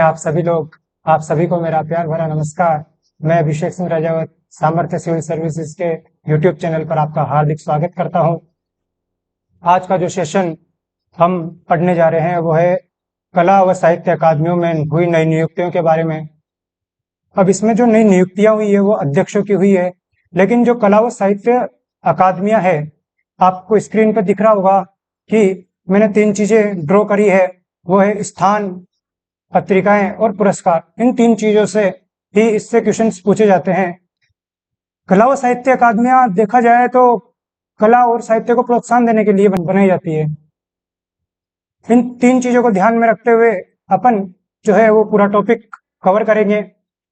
आप सभी लोग, आप सभी को मेरा प्यार भरा नमस्कार। मैं अभिषेक सिंह राजावत सामर्थ्य सिविल सर्विसेज के यूट्यूब चैनल पर आपका हार्दिक स्वागत करता हूं। आज का जो सेशन हम पढ़ने जा रहे हैं वो है कला व साहित्य अकादमियों में हुई नई नियुक्तियों के बारे में। अब इसमें जो नई नियुक्तियां हुई है वो अध्यक्षों की हुई है, लेकिन जो कला व साहित्य अकादमियां है, आपको स्क्रीन पर दिख रहा होगा कि मैंने 3 चीजें ड्रॉ करी है। वो है स्थान, पत्रिकाएं और पुरस्कार। इन 3 चीजों से ही इससे क्वेश्चंस पूछे जाते हैं। कला व साहित्य अकादमियां देखा जाए तो कला और साहित्य को प्रोत्साहन देने के लिए बनाई जाती है। इन 3 चीजों को ध्यान में रखते हुए अपन जो है वो पूरा टॉपिक कवर करेंगे।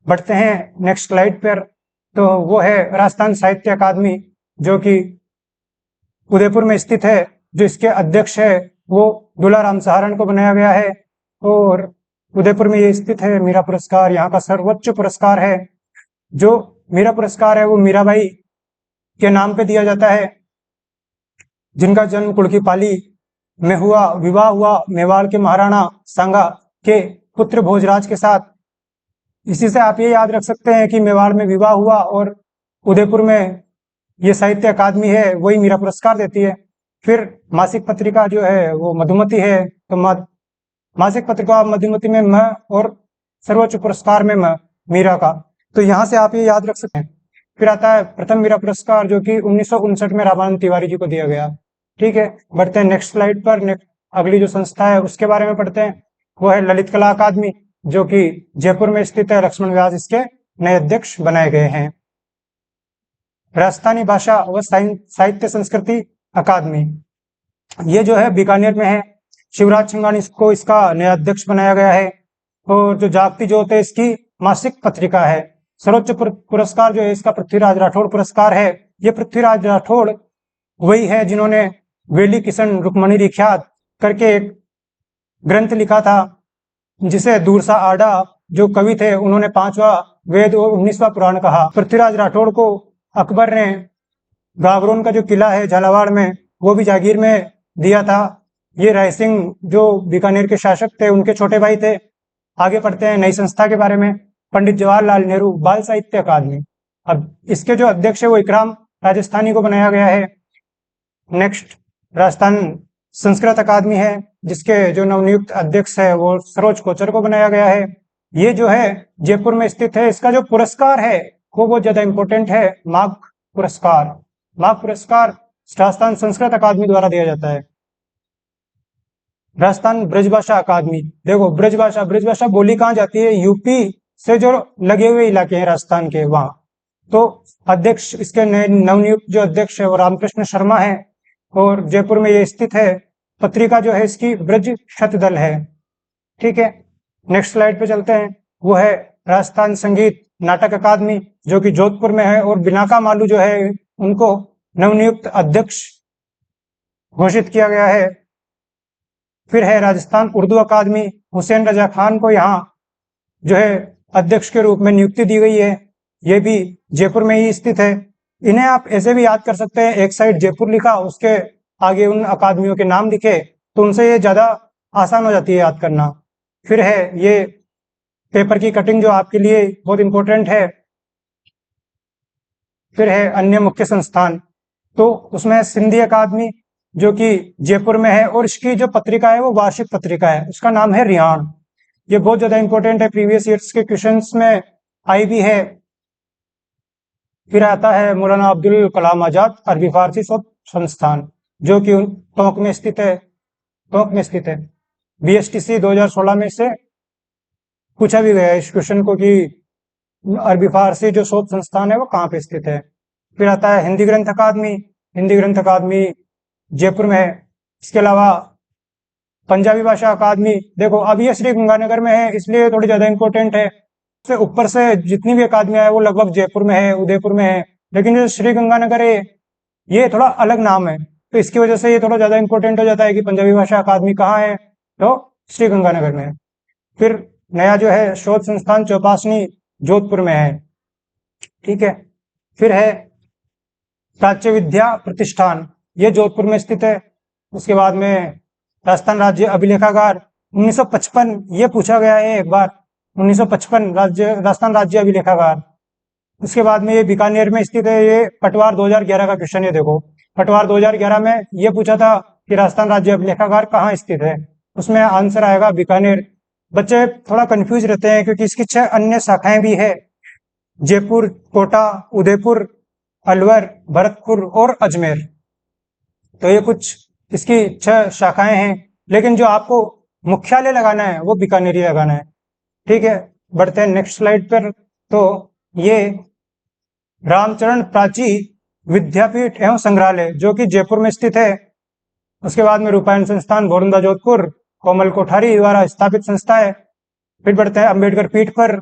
बढ़ते हैं नेक्स्ट स्लाइड पर। तो वो है राजस्थान साहित्य अकादमी, जो कि उदयपुर में स्थित है। जो इसके अध्यक्ष है वो दुलाराम सहारण को बनाया गया है, और उदयपुर में ये स्थित है। मीरा पुरस्कार यहाँ का सर्वोच्च पुरस्कार है। जो मीरा पुरस्कार है वो मीराबाई के नाम पे दिया जाता है, जिनका जन्म कुड़की पाली में हुआ। विवाह हुआ मेवाड़ के महाराणा सांगा के पुत्र भोजराज के साथ। इसी से आप ये याद रख सकते हैं कि मेवाड़ में विवाह हुआ और उदयपुर में ये साहित्य अकादमी है वही मीरा पुरस्कार देती है। फिर मासिक पत्रिका जो है वो मधुमती है, तो मासिक पत्रिका मधुमती में म और सर्वोच्च पुरस्कार में म मीरा का। तो यहाँ से आप ये याद रख सकते हैं। फिर आता है प्रथम मीरा पुरस्कार, जो कि 1959 में रामानंद तिवारी जी को दिया गया। ठीक है, बढ़ते हैं नेक्स्ट स्लाइड पर। अगली जो संस्था है उसके बारे में पढ़ते हैं। वो है ललित कला अकादमी, जो कि जयपुर में स्थित है। लक्ष्मण व्यास इसके नए अध्यक्ष बनाए गए हैं। राजस्थानी भाषा व साहित्य संस्कृति अकादमी, ये जो है बीकानेर में है। शिवराज छिंगानी को इसका नया अध्यक्ष बनाया गया है। और जो जागती ज्योत है इसकी मासिक पत्रिका है। सर्वोच्च पुरस्कार जो है इसका पृथ्वीराज राठौड़ पुरस्कार है। ये पृथ्वीराज राठौड़ वही है जिन्होंने वेली किशन रुक्मणी रिख्यात करके एक ग्रंथ लिखा था, जिसे दूरसा आडा जो कवि थे उन्होंने 5वां वेद और 19वां पुराण कहा। पृथ्वीराज राठौड़ को अकबर ने गागरोन का जो किला है झालावाड़ में वो भी जागीर में दिया था। ये राय सिंह जो बीकानेर के शासक थे उनके छोटे भाई थे। आगे पढ़ते हैं नई संस्था के बारे में। पंडित जवाहरलाल नेहरू बाल साहित्य अकादमी, अब इसके जो अध्यक्ष है वो इकराम राजस्थानी को बनाया गया है। नेक्स्ट राजस्थान संस्कृत अकादमी है, जिसके जो नवनियुक्त अध्यक्ष है वो सरोज कोचर को बनाया गया है। ये जो है जयपुर में स्थित है। इसका जो पुरस्कार है वो बहुत ज्यादा इंपॉर्टेंट है, माघ पुरस्कार। माघ पुरस्कार राजस्थान संस्कृत अकादमी द्वारा दिया जाता है। राजस्थान ब्रजभाषा अकादमी, देखो ब्रजभाषा बोली कहाँ जाती है? यूपी से जो लगे हुए इलाके हैं राजस्थान के, वहां। तो अध्यक्ष इसके नवनियुक्त जो अध्यक्ष है वो रामकृष्ण शर्मा है, और जयपुर में ये स्थित है। पत्रिका जो है इसकी ब्रज शतदल है। ठीक है, नेक्स्ट स्लाइड पे चलते हैं। वो है राजस्थान संगीत नाटक अकादमी, जो कि जोधपुर में है, और बिनाका मालू जो है उनको नवनियुक्त अध्यक्ष घोषित किया गया है। फिर है राजस्थान उर्दू अकादमी, हुसैन रजा खान को यहाँ जो है अध्यक्ष के रूप में नियुक्ति दी गई है। ये भी जयपुर में ही स्थित है। इन्हें आप ऐसे भी याद कर सकते हैं, एक साइड जयपुर लिखा, उसके आगे उन अकादमियों के नाम लिखे, तो उनसे ये ज्यादा आसान हो जाती है याद करना। फिर है ये पेपर की कटिंग जो आपके लिए बहुत इंपॉर्टेंट है। फिर है अन्य मुख्य संस्थान, तो उसमें सिंधी अकादमी जो कि जयपुर में है, और इसकी जो पत्रिका है वो वार्षिक पत्रिका है, उसका नाम है रियाण। ये बहुत ज्यादा इंपॉर्टेंट है, प्रीवियस ईयर्स के क्वेश्चंस में आई भी है। फिर आता है मौलाना अब्दुल कलाम आजाद अरबी फारसी संस्थान, जो कि टोंक में स्थित है। BSTC 2016 में से पूछा भी गया इस क्वेश्चन को कि अरबी फारसी जो शोध संस्थान है वो कहाँ पे स्थित है। फिर आता है हिंदी ग्रंथ अकादमी जयपुर में है। इसके अलावा पंजाबी भाषा अकादमी, देखो अब ये श्री गंगानगर में है, इसलिए थोड़ी ज्यादा इंपॉर्टेंट है। से ऊपर से जितनी भी अकादमियां है वो लगभग जयपुर में है, उदयपुर में है, लेकिन जो श्री गंगानगर है ये थोड़ा अलग नाम है, तो इसकी वजह से ये थोड़ा ज्यादा इंपॉर्टेंट हो जाता है कि पंजाबी भाषा अकादमी कहाँ है, तो श्री गंगानगर में है। फिर नया जो है शोध संस्थान चौपासनी जोधपुर में है। ठीक है, फिर है प्राच्य विद्या प्रतिष्ठान, ये जोधपुर में स्थित है। उसके बाद में राजस्थान राज्य अभिलेखागार 1955, ये पूछा गया है एक बार 1955 राजस्थान राज्य अभिलेखागार। उसके बाद में ये बीकानेर में स्थित है। ये पटवार 2011 का क्वेश्चन है। देखो, पटवार 2011 में ये पूछा था कि राजस्थान राज्य अभिलेखागार कहाँ स्थित है, उसमें आंसर आएगा बीकानेर। बच्चे थोड़ा कंफ्यूज रहते हैं क्योंकि इसकी 6 अन्य शाखाएं भी है, जयपुर, कोटा, उदयपुर, अलवर, भरतपुर और अजमेर। तो ये कुछ इसकी 6 शाखाएं हैं, लेकिन जो आपको मुख्यालय लगाना है वो बीकानेर ही लगाना है। ठीक है, बढ़ते हैं नेक्स्ट स्लाइड पर। तो ये रामचरण प्राची विद्यापीठ एवं संग्रहालय जो कि जयपुर में स्थित है। उसके बाद में रूपायन संस्थान घोरंदा जोधपुर कोमल कोठारी द्वारा स्थापित संस्था है। फिर बढ़ते हैं अम्बेडकर पीठ पर।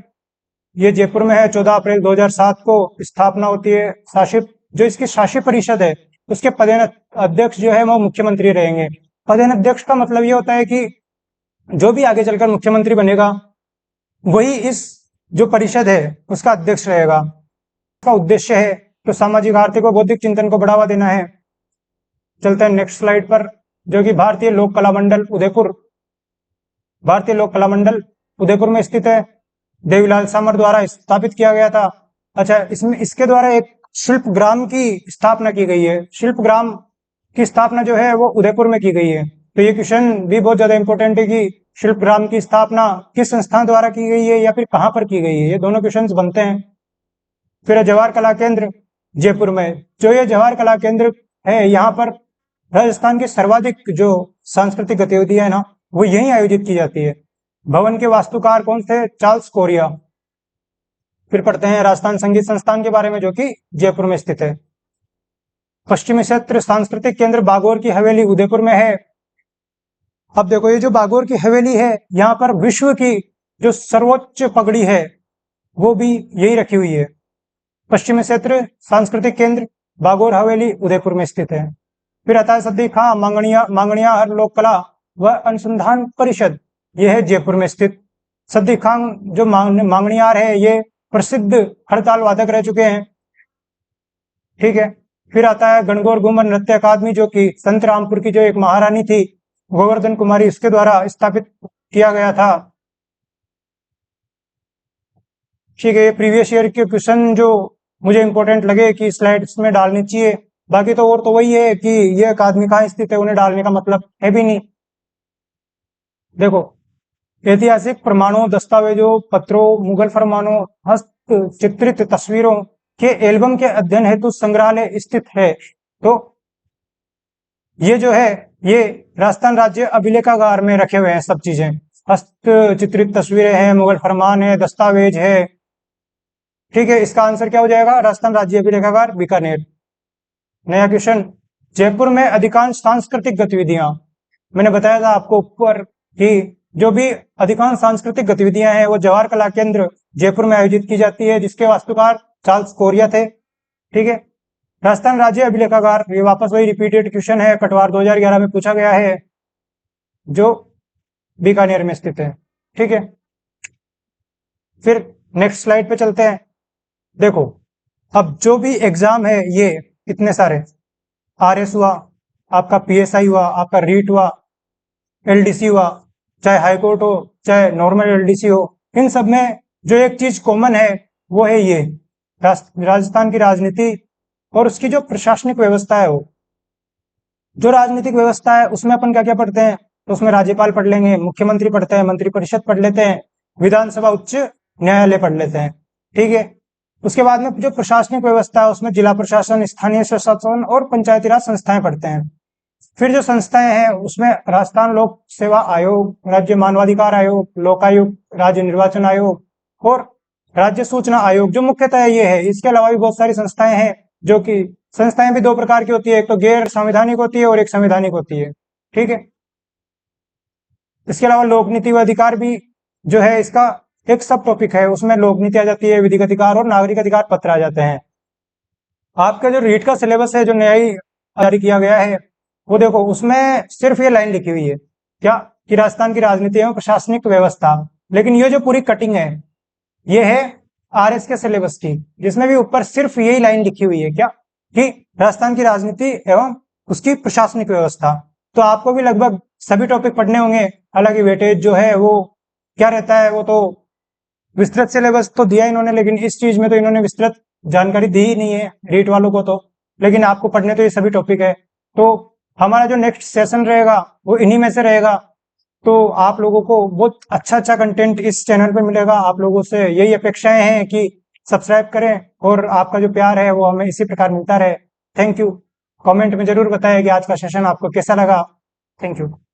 ये जयपुर में है। 14 अप्रैल 2007 को स्थापना होती है। शासित जो इसकी शासी परिषद है उसके पदेन अध्यक्ष जो है वो मुख्यमंत्री रहेंगे। पदेन अध्यक्ष का मतलब ये होता है कि जो भी आगे चलकर मुख्यमंत्री बनेगा वही इस जो परिषद है उसका अध्यक्ष रहेगा। इसका उद्देश्य है तो सामाजिक, आर्थिक व बौद्धिक चिंतन को बढ़ावा देना है। चलते हैं नेक्स्ट स्लाइड पर, जो कि भारतीय लोक कला मंडल उदयपुर। भारतीय लोक कला मंडल उदयपुर में स्थित है। देवीलाल सामर द्वारा स्थापित किया गया था। अच्छा, इसमें इसके द्वारा एक शिल्प ग्राम की स्थापना की गई है। शिल्प ग्राम की स्थापना जो है वो उदयपुर में की गई है। तो ये क्वेश्चन भी बहुत ज्यादा इंपॉर्टेंट है कि शिल्प ग्राम की स्थापना किस संस्थान द्वारा की गई है या फिर कहां पर की गई है, ये दोनों क्वेश्चंस बनते हैं। फिर जवाहर कला केंद्र जयपुर में। जो ये जवाहर कला केंद्र है, यहाँ पर राजस्थान की सर्वाधिक जो सांस्कृतिक गतिविधियां है ना वो यहीं आयोजित की जाती है। भवन के वास्तुकार कौन थे? Charles Korea. फिर पढ़ते हैं राजस्थान संगीत संस्थान के बारे में जो कि जयपुर में स्थित है। पश्चिमी क्षेत्र सांस्कृतिक केंद्र बागोर की हवेली उदयपुर में है। अब देखो, ये जो बागोर की हवेली है यहाँ पर विश्व की जो सर्वोच्च पगड़ी है वो भी यही रखी हुई है। पश्चिमी क्षेत्र सांस्कृतिक केंद्र बागोर हवेली उदयपुर में स्थित है। फिर आता है सदी खां मांगणियाहर लोक कला व अनुसंधान परिषद, यह है जयपुर में स्थित। सदी खां जो मांगणियार है ये प्रसिद्ध हड़ताल वादक रह चुके हैं। ठीक है, फिर आता है गणगौर घूमर नृत्य अकादमी जो कि संत रामपुर की जो एक महारानी थी गोवर्धन कुमारी उसके द्वारा स्थापित किया गया था। ठीक है, प्रीवियस ईयर के क्वेश्चन जो मुझे इंपॉर्टेंट लगे कि स्लाइड्स में डालनी चाहिए, बाकी तो और तो वही है कि ये अकादमी कहाँ स्थित है उन्हें डालने का मतलब है भी नहीं। देखो, ऐतिहासिक प्रमाणों, दस्तावेजों, पत्रों, मुगल फरमानों, हस्तचित्रित तस्वीरों के एल्बम के अध्ययन हेतु संग्रहालय स्थित है। तो ये जो है ये राजस्थान राज्य अभिलेखागार में रखे हुए हैं सब चीजें। हस्तचित्रित तस्वीरें हैं, मुगल फरमान है, दस्तावेज है। ठीक है, इसका आंसर क्या हो जाएगा? राजस्थान राज्य अभिलेखागार बीकानेर। नया क्वेश्चन, जयपुर में अधिकांश सांस्कृतिक गतिविधियां, मैंने बताया था आपको ऊपर कि जो भी अधिकांश सांस्कृतिक गतिविधियां हैं वो जवाहर कला केंद्र जयपुर में आयोजित की जाती है जिसके वास्तुकार चार्ल्स कोरिया थे। ठीक है, राजस्थान राज्य अभिलेखागार, ये वापस वही रिपीटेड क्वेश्चन है, पटवार 2011 में पूछा गया है, जो बीकानेर में स्थित है। ठीक है, फिर नेक्स्ट स्लाइड पे चलते हैं। देखो, अब जो भी एग्जाम है ये इतने सारे, आरएस हुआ, आपका पीएसआई हुआ, आपका रीट हुआ, एलडीसी हुआ, चाहे हाईकोर्ट हो चाहे नॉर्मल एलडीसी हो, इन सब में जो एक चीज कॉमन है वो है ये राजस्थान की राजनीति और उसकी जो प्रशासनिक व्यवस्था है। वो जो राजनीतिक व्यवस्था है उसमें अपन क्या क्या पढ़ते हैं? तो उसमें राज्यपाल पढ़ लेंगे, मुख्यमंत्री पढ़ते हैं, मंत्रिपरिषद पढ़ लेते हैं, विधानसभा उच्च न्यायालय पढ़ लेते हैं। ठीक है, उसके बाद में जो प्रशासनिक व्यवस्था है उसमें जिला प्रशासन, स्थानीय स्वशासन और पंचायती राज संस्थाएं पढ़ते हैं। फिर जो संस्थाएं हैं उसमें राजस्थान लोक सेवा आयोग, राज्य मानवाधिकार आयोग, लोकायुक्त, राज्य निर्वाचन आयोग और राज्य सूचना आयोग जो मुख्यतः ये है। इसके अलावा भी बहुत सारी संस्थाएं हैं जो कि संस्थाएं भी 2 प्रकार की होती है, एक तो गैर संवैधानिक होती है और एक संवैधानिक होती है। ठीक है, इसके अलावा लोक नीति व अधिकार भी जो है इसका एक सब टॉपिक है, उसमें लोक नीति आ जाती है, विधिक अधिकार और नागरिक अधिकार पत्र आ जाते हैं। आपका जो रीट का सिलेबस है जो नया ही जारी किया गया है वो देखो, उसमें सिर्फ ये लाइन लिखी हुई है क्या कि राजस्थान की राजनीति एवं प्रशासनिक व्यवस्था, लेकिन ये जो पूरी कटिंग है ये है आरएस के सिलेबस की, जिसमें भी ऊपर सिर्फ यही लाइन लिखी हुई है क्या कि राजस्थान की राजनीति एवं उसकी प्रशासनिक व्यवस्था। तो आपको भी लगभग सभी टॉपिक पढ़ने होंगे, हालांकि वेटेज जो है वो क्या रहता है वो तो विस्तृत सिलेबस तो दिया इन्होंने, लेकिन इस चीज में तो इन्होंने विस्तृत जानकारी दी ही नहीं है रीट वालों को तो। लेकिन आपको पढ़ने तो ये सभी टॉपिक है। तो हमारा जो नेक्स्ट सेशन रहेगा वो इन्हीं में से रहेगा। तो आप लोगों को बहुत अच्छा अच्छा कंटेंट इस चैनल पे मिलेगा। आप लोगों से यही अपेक्षाएं हैं कि सब्सक्राइब करें और आपका जो प्यार है वो हमें इसी प्रकार मिलता रहे। Thank you. कमेंट में जरूर बताएं कि आज का सेशन आपको कैसा लगा। Thank you.